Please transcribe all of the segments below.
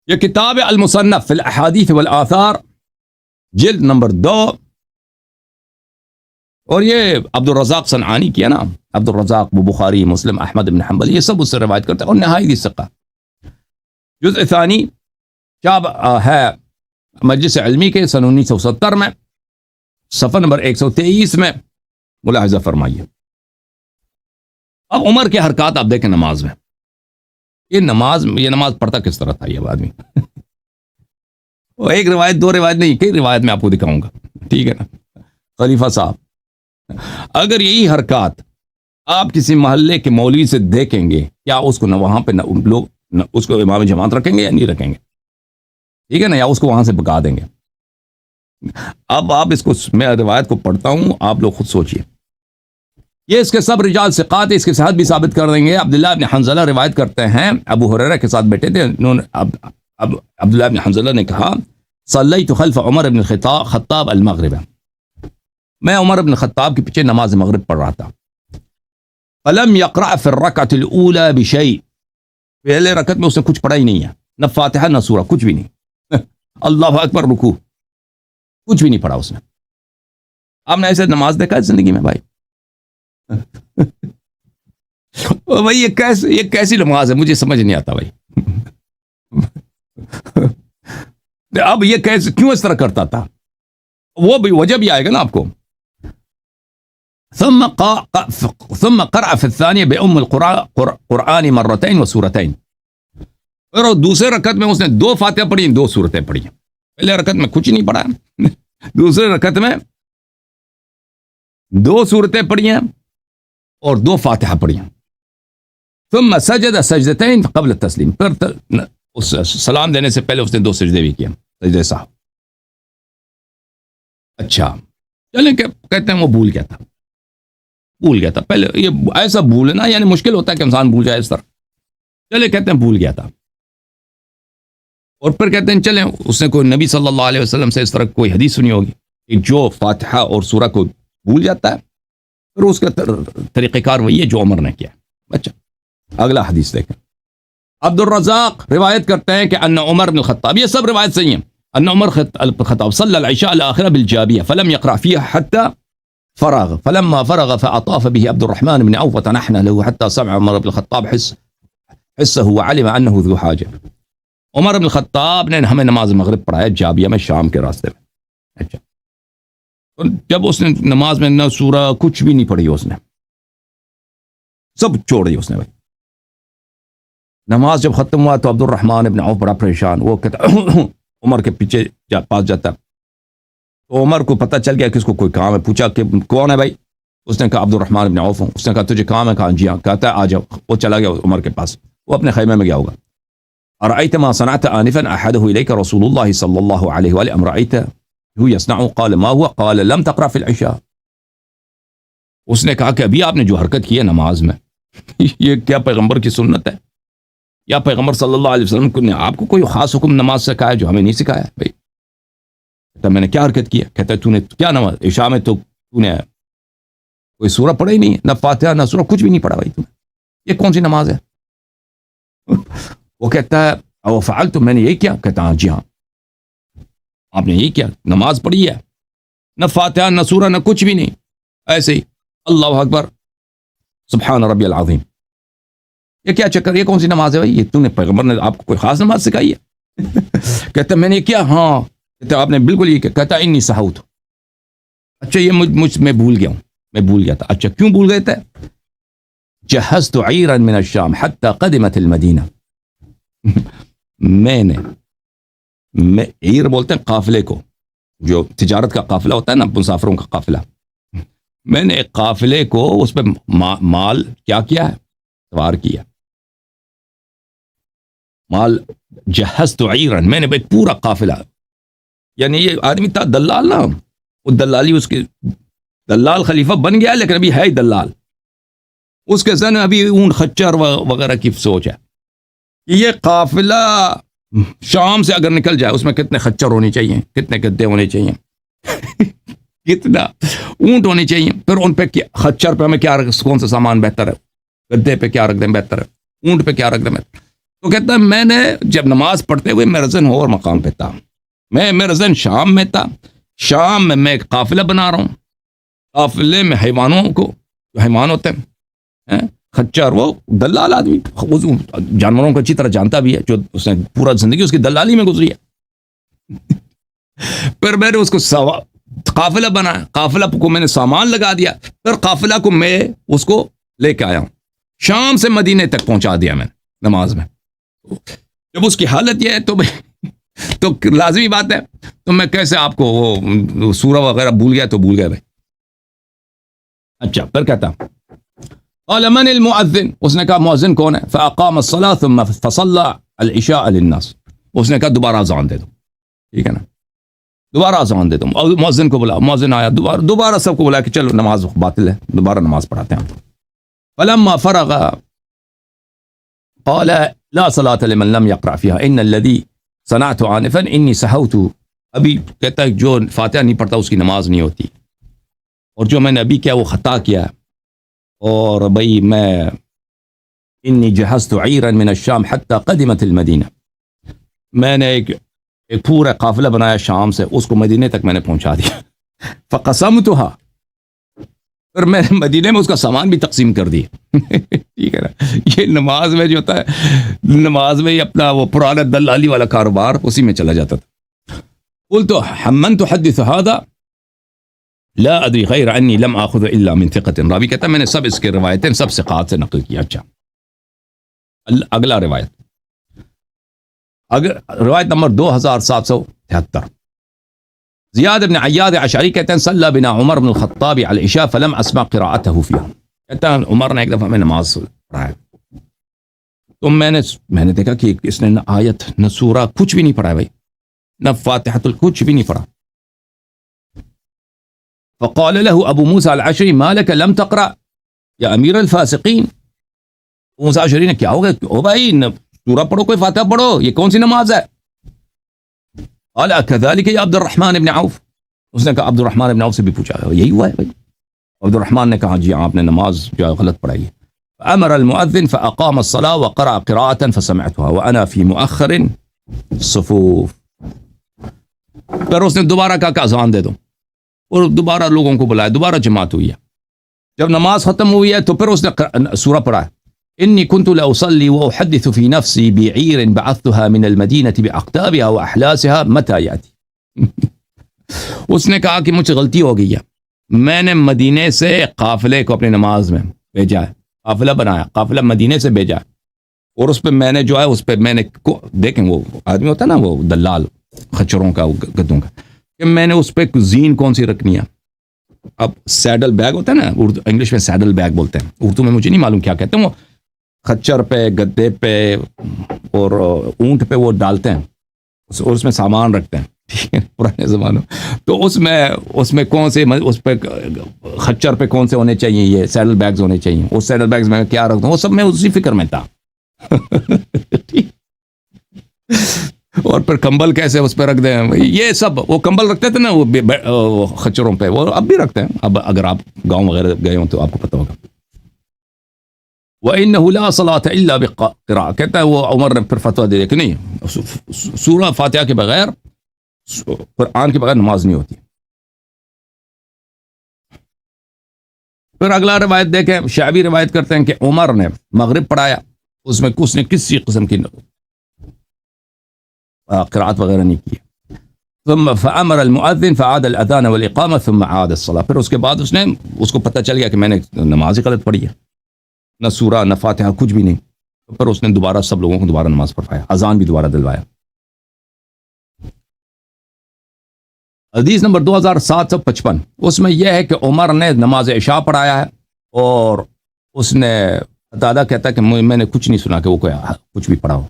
یہ کتاب المصنف فی الاحادیث والآثار جلد نمبر 2، اور یہ عبد الرزاق صنعانی کیا نا، عبد الرزاق وہ بخاری مسلم احمد بن حنبل یہ سب اس سے روایت کرتے ہیں، اور نہایت ثقہ۔ جزء ثانی چاپ ہے مجلس علمی کے سن 1970 میں، صفحہ نمبر 123 میں، ملاحظہ فرمائیے۔ اب عمر کے حرکات آپ دیکھیں نماز میں، یہ نماز پڑھتا کس طرح تھا یہ آدمی وہ ایک روایت دو روایت نہیں، کئی روایت میں آپ کو دکھاؤں گا، ٹھیک ہے نا خلیفہ صاحب۔ اگر یہی حرکات آپ کسی محلے کے مولوی سے دیکھیں گے، کیا اس کو نہ وہاں پہ لوگ اس کو امام جماعت رکھیں گے یا نہیں رکھیں گے، ٹھیک ہے نا، یا اس کو وہاں سے بھگا دیں گے۔ اب آپ اس کو، میں روایت کو پڑھتا ہوں، آپ لوگ خود سوچئے۔ یہ اس کے سب رجال ثقات، اس کے صحت بھی ثابت کر دیں گے۔ عبداللہ ابن حنظلہ روایت کرتے ہیں، ابو ہریرہ کے ساتھ بیٹھے تھے، عبداللہ ابن حنظلہ نے کہا صلیت خلف عمر ابن خطاب المغرب، میں عمر ابن خطاب کے پیچھے نماز مغرب پڑھ رہا تھا۔ فلم يقرأ في الركعة الأولى بشيء، پہلے رکعت میں اس نے کچھ پڑھا ہی نہیں ہے، نہ فاتحہ نہ سورہ، کچھ بھی نہیں۔ اللہ اکبر، رکوع، کچھ بھی نہیں پڑھا اس نے۔ آپ نے ایسے نماز دیکھا ہے زندگی میں بھائی؟ بھائی یہ کیسی نماز ہے، مجھے سمجھ نہیں آتا بھائی۔ اب یہ کیسے، کیوں اس طرح کرتا تھا، وہ بھی وجہ بھی آئے گا نا آپ کو۔ ثم قرأ في الثانية بأم القرآن مرتين وسورتين، اور دوسرے رکعت میں اس نے 2 فاتحہ پڑھی، 2 سورتیں پڑھی۔ پہلے رکعت میں کچھ نہیں پڑھا، دوسرے رکعت میں 2 سورتیں پڑھی ہیں اور 2 فاتحہ پڑھی ہیں۔ ثم سجد سجدتين قبل التسلیم، پھر اس سلام دینے سے پہلے اس نے 2 سجدے بھی کیے، سجدے صاحب۔ اچھا چلیں، کہتے ہیں وہ بھول گیا تھا پہلے۔ یہ ایسا بھولنا یعنی مشکل ہوتا ہے کہ انسان بھول جائے اس طرح، چلے کہتے ہیں بھول گیا تھا، اور پھر کہتے ہیں چلیں اس نے کوئی نبی صلی اللہ علیہ وسلم سے اس طرح کوئی حدیث سنی ہوگی کہ جو فاتحہ اور سورہ کو بھول جاتا ہے، پھر اس کا طریقہ کار وہی ہے جو عمر نے کیا۔ اچھا اگلا حدیث دیکھیں۔ عبد الرزاق روایت کرتے ہیں کہ ان عمر بن الخطاب، یہ سب روایت صحیح ہیں، ان عمر الخطاب صلی العشاء الاخرہ بالجابیہ فلم يقرأ فيها حتى فرغ فلما فرغ فأطاف به عبد الرحمن بن عوف فتنحنى له حتى سمع عمر بن الخطاب حسه وعلم انه ذو حاجه۔ عمر بن الخطاب نے ہمیں نماز مغرب پڑھایا جابیہ میں، شام کے راستے میں۔ اچھا جب اس نے نماز میں نہ سورہ کچھ بھی نہیں پڑھی، اس نے سب چھوڑ دی اس نے بھائی۔ نماز جب ختم ہوا تو عبد الرحمن بن عوف بڑا پریشان، وہ کہتا عمر کے پیچھے پاس جاتا، تو عمر کو پتہ چل گیا کہ اس کو کوئی کام ہے، پوچھا کہ کون ہے بھائی، اس نے کہا عبد الرحمن بن عوف ہوں۔ اس نے کہا تجھے کام ہے، کہا جی ہاں، کہتا ہے آ جاؤ۔ وہ چلا گیا عمر کے پاس، وہ اپنے خیمے میں گیا ہوگا۔ ارأيت ما صنعت آنفا أحده إليك رسول الله صلى الله عليه وآله أم رأيته يصنع؟ قال ما هو؟ قال لم تقرأ في العشاء۔ اس نے کہا کہ ابھی آپ نے جو حرکت کی ہے نماز میں، یہ کیا پیغمبر کی سنت ہے، یا پیغمبر صلی اللہ علیہ وسلم نے آپ کو کوئی خاص حکم نماز سکھایا جو ہمیں نہیں سکھایا بھائی؟ کہتا میں نے کیا حرکت کی ہے؟ کہتا ہے تو نے کیا نماز عشاء میں تو نے کوئی سورہ پڑھا ہی نہیں، نہ فاتحہ نہ سورہ، کچھ بھی نہیں پڑھا بھائی تم نے، یہ کون سی نماز ہے؟ وہ کہتا ہے او فعلت، میں نے یہی کیا؟ کہتا ہاں جی ہاں آپ نے یہی کیا، نماز پڑھی ہے، نہ فاتحہ نہ سورہ نہ کچھ بھی نہیں، ایسے ہی اللہ اکبر سبحان ربی العظیم۔ یہ کیا چکر، یہ کون سی نماز ہے بھائی؟ یہ تم نے پیغمبر نے آپ کو کوئی خاص نماز سکھائی ہے؟ کہتا میں نے کیا، ہاں کہتا آپ نے بالکل یہ کیا؟ کہتا انی سہوت۔ اچھا یہ میں بھول گیا ہوں، میں بھول گیا تھا۔ اچھا کیوں بھول گئے تھے؟ جہزت عیرا من الشام حتی قدمت المدینہ، میں عیر بولتے ہیں قافلے کو، جو تجارت کا قافلہ ہوتا ہے نا، مسافروں کا قافلہ، میں نے ایک قافلے کو اس پہ مال کیا کیا ہے، سوار کیا مال۔ جہزت عیرا، میں نے ایک پورا قافلہ، یعنی یہ آدمی تھا دلال نا، وہ دلالی، اس کے دلال خلیفہ بن گیا لیکن ابھی ہے ہی دلال، اس کے ذہن میں ابھی اونٹ خچر وغیرہ کی سوچ ہے کہ یہ قافلہ شام سے اگر نکل جائے اس میں کتنے خچر ہونے چاہیے، کتنے گدے ہونے چاہیے، کتنا اونٹ ہونے چاہیے، پھر ان پہ خچر پہ ہمیں کیا کون سا سامان بہتر ہے، گدے پہ کیا رکھ دیں بہتر ہے، اونٹ پہ کیا رکھ دیں بہتر۔ تو کہتا ہے میں نے جب نماز پڑھتے ہوئے میرا ذہن اور مقام پہ تھا، میرا ذہن شام میں تھا، شام میں ایک قافلہ بنا رہا ہوں، قافلے میں حیوانوں کو، حیوان ہوتے ہیں خچر، وہ دلال آدمی جانوروں کو اچھی طرح جانتا بھی ہے، جو اس نے پورا زندگی اس کی دلالی میں گزری ہے پھر میں نے اس کو قافلہ بنایا، قافلہ کو میں نے سامان لگا دیا، پھر قافلہ کو میں اس کو لے کے آیا ہوں، شام سے مدینے تک پہنچا دیا میں نماز میں۔ جب اس کی حالت یہ ہے تو لازمی بات ہے، تو میں کیسے آپ کو وہ سورہ وغیرہ بھول گیا تو بھول گیا بھائی۔ اچھا پھر کہتا قال من المؤذن، اس نے کہا مؤذن کون ہے؟ فاقام الصلاة ثم فصلى العشاء للناس، اس نے کہا دوبارہ اذان دے دو، ٹھیک ہے نا، دوبارہ اذان دے دو، اور مؤذن کو بلا، مؤذن آیا، دوبارہ سب کو بلا کہ چلو نماز باطل ہے، دوبارہ نماز پڑھاتے ہیں۔ فلما فرغ قال لا صلاة لمن لم يقرأ فيها ان الذي صنعت آنفا اني سهوت، ابھی کہتا ہے جو فاتحہ نہیں پڑھتا اس کی نماز نہیں ہوتی، اور جو میں نے ابھی کیا وہ خطا کیا، اور بھائی میں انی جہزت عیرا من الشام حتى قدمت المدینہ، میں نے ایک پورا قافلہ بنایا شام سے، اس کو مدینے تک میں نے پہنچا دیا، فقسمتها، پھر میں مدینے میں اس کا سامان بھی تقسیم کر دیا ٹھیک ہے نا، یہ نماز میں جو ہوتا ہے، نماز میں اپنا وہ پرانا دلالی والا کاروبار اسی میں چلا جاتا تھا۔ قلت حمن تحدث هذا لا ادری غیر انی لم آخذ الا من ثقۃ، راوی کہتا ہے میں نے سب اس کے روایتیں سب ثقات سے نقل کیا۔ اچھا اگلا روایت، روایت نمبر 2773، زیاد بن عیاد عشعری کہتے ہیں صلی بنا عمر بن الخطاب علی العشاء فلم اسمع قراءته فيها، کہتا ہے عمر نے ایک دفعہ میں نماز پڑھایا تو میں نے دیکھا کہ اس نے نہ آیت نہ سورہ کچھ بھی نہیں پڑھا بھائی، نہ فاتحۃ کچھ بھی نہیں پڑھا۔ فقال له ابو موسى العشری ما لك لم تقرأ یا امیر الفاسقین، ابو موسیٰ العشری نے کیا ہو گیا، او بھائی سورہ پڑھو، کوئی فاتحہ پڑھو، یہ کون سی نماز ہے؟ قال كذلك يا عبد الرحمن بن عوف، اس نے کہا عبد الرحمن بن عوف سے بھی پوچھا، یہی ہوا ہے بھائی؟ عبد الرحمن نے کہا جی آپ نے نماز جو غلط پڑھائی ہے۔ فامر المؤذن فاقام الصلاة وقرأ قراءة فسمعتها وانا في مؤخر الصفوف، پھر اس نے دوبارہ کہا کہ اذان دے دو، اور دوبارہ لوگوں کو بلایا، دوبارہ جماعت ہوئی ہے، جب نماز ختم ہوئی ہے تو پھر اس نے سورہ پڑھا ہے، انی كنت لاصلي واحدث في نفسي بعير بعثتها من المدينة باقطابها واحلاسها متى ياتي اس نے کہا کہ مجھ سے غلطی ہو گئی ہے، میں نے مدینے سے قافلے کو اپنی نماز میں بھیجا ہے، قافلہ بنایا، قافلہ مدینے سے بھیجا ہے، اور اس پہ میں نے جو ہے اس پہ میں نے دیکھیں وہ آدمی ہوتا ہے نا وہ دلال خچروں کا گدوں کا، کہ میں نے اس پہ زین کون سی رکھنی ہے، اب سیڈل بیگ ہوتا ہے نا، اردو انگلش میں سیڈل بیگ بولتے ہیں، اردو میں مجھے نہیں معلوم کیا کہتے ہیں، وہ خچر پہ گدے پہ اور اونٹ پہ وہ ڈالتے ہیں اور اس میں سامان رکھتے ہیں، ٹھیک ہے، پرانے زمانوں، تو اس میں کون سے، اس پہ خچر پہ کون سے ہونے چاہیے، یہ سیڈل بیگز ہونے چاہیے، اس سیڈل بیگز میں کیا رکھتا ہوں، وہ سب میں اسی فکر میں تھا اور پھر کمبل کیسے اس پہ رکھ دیں، یہ سب وہ کمبل رکھتے تھے نا وہ خچروں پہ، وہ اب بھی رکھتے ہیں، اب اگر آپ گاؤں وغیرہ گئے ہوں تو آپ کو پتہ ہوگا۔ وَإِنَّهُ لَا صَلَاةَ إِلَّا بِقِرَاءَةٍ، کہتا ہے وہ عمر نے پھر فتویٰ دے دیا کہ نہیں، سورہ فاتحہ کے بغیر، قرآن کے بغیر نماز نہیں ہوتی۔ پھر اگلا روایت دیکھیں، شعبی روایت کرتے ہیں کہ عمر نے مغرب پڑھایا، اس میں اس نے کسی قسم کی قراءت وغیرہ نہیں کی، ثم فأمر المؤذن فعاد الأذان والإقامة ثم عاد الصلاة، پھر اس کے بعد اس کو پتہ چل گیا کہ میں نے نماز ہی غلط پڑھی ہے، نہ سورہ نہ فاتحہ کچھ بھی نہیں، پھر اس نے دوبارہ سب لوگوں کو دوبارہ نماز پڑھایا، اذان بھی دوبارہ دلوایا۔ حدیث نمبر 2755، اس میں یہ ہے کہ عمر نے نماز عشاء پڑھایا ہے، اور اس نے قتادہ کہتا ہے کہ میں نے کچھ نہیں سنا کہ وہ کچھ بھی پڑھا ہو،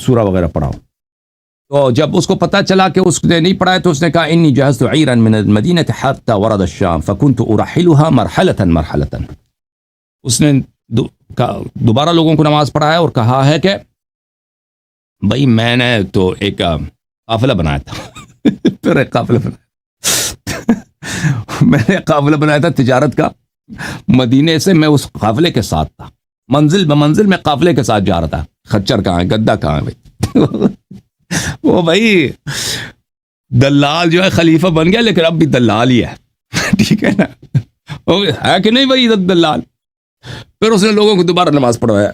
سورہ وغیرہ پڑھا ہو، تو جب اس کو پتہ چلا کہ اس نے نہیں پڑھا تو اس نے کہا انی جہزت عیرا من المدینہ حتی ورد الشام فکنت ارحلها مرحلة مرحلة، اس نے دوبارہ لوگوں کو نماز پڑھایا اور کہا ہے کہ بھائی میں نے تو ایک قافلہ بنایا تھا پھر ایک قافلہ بنایا میں نے قافلہ بنایا تھا تجارت کا، مدینے سے میں اس قافلے کے ساتھ تھا، منزل بمنزل میں قافلے کے ساتھ جا رہا تھا. خچر کہاں ہے, گدا کہاں ہے بھائی؟ وہ بھائی دلال جو ہے خلیفہ بن گیا لیکن اب بھی دلال ہی ہے. ٹھیک ہے نا, ہے کہ نہیں بھائی دلال. پھر اس نے لوگوں کو دوبارہ نماز پڑھوایا.